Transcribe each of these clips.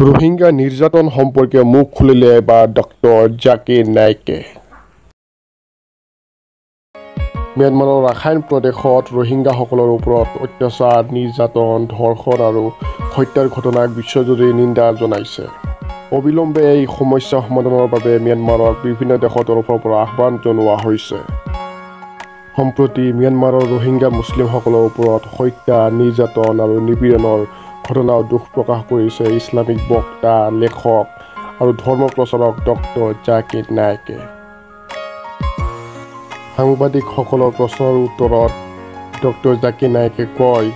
ৰোহিঙ্গা নিৰ্যাতন সম্পৰ্কে মুখ খুলিলে এবাৰ ডক্টৰ জাকিৰ নাইকে। ম্যানমাৰৰ ৰাখাইন প্ৰদেশত ৰোহিংগাসকলৰ ওপৰত অত্যাচাৰ, নিৰ্যাতন, ধৰ্ষণ আৰু হত্যাৰ ঘটনাক বিশ্বজুৰি নিন্দা জনাইছে। অবিলম্বে এই সমস্যা সমাধানৰ বাবে ম্যানমাৰক বিভিন্ন দেশৰ তৰফৰ পৰা আহ্বান জনোৱা হৈছে। সম্প্ৰতি ম্যানমাৰৰ ৰোহিংগা মুছলিমসকলৰ ওপৰত হত্যা, নিৰ্যাতন আৰু নিপীড়নৰ ঘটনাও দুখ প্ৰকাশ কৰিছে ইছলামিক বক্তা, লেখক আৰু ধৰ্ম প্ৰচাৰক ডক্টৰ জাকিৰ নাইকে। সাংবাদিকসকলৰ প্ৰশ্নৰ উত্তৰত ডক্টৰ জাকিৰ নাইকে কয়,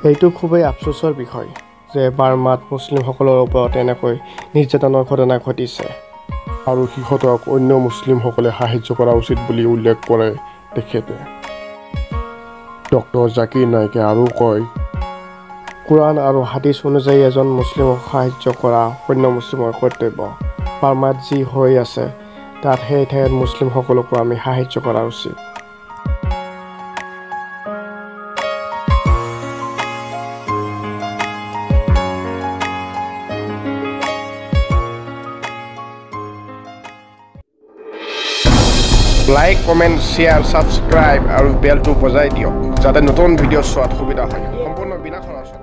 এইটো খুবেই আফচোচৰ বিষয় যে বাৰ্মাত মুছলিমসকলৰ ওপৰত এনেকৈ নিৰ্যাতনৰ ঘটনা ঘটিছে আৰু সিহঁতক অন্য মুছলিমসকলে সাহায্য কৰা উচিত বুলি উল্লেখ কৰে তেখেতে। ডক্টৰ জাকিৰ নাইকে আৰু কয়, কোৰাণ আৰু হাদিছ অনুযায়ী এজন মুছলিমক সাহায্য কৰা অন্য মুছলিমৰ কৰ্তব্য। বাৰ্মাত যি হৈ আছে তাত সেই ঠাইত মুছলিমসকলকো আমি সাহায্য কৰা উচিত। লাইক, কমেণ্ট, শ্বেয়াৰ, ছাবস্ক্ৰাইব আৰু বেলটো বজাই দিয়ক যাতে নতুন ভিডিঅ' চোৱাত সুবিধা হয়। সম্পূৰ্ণ বিনা খৰচ।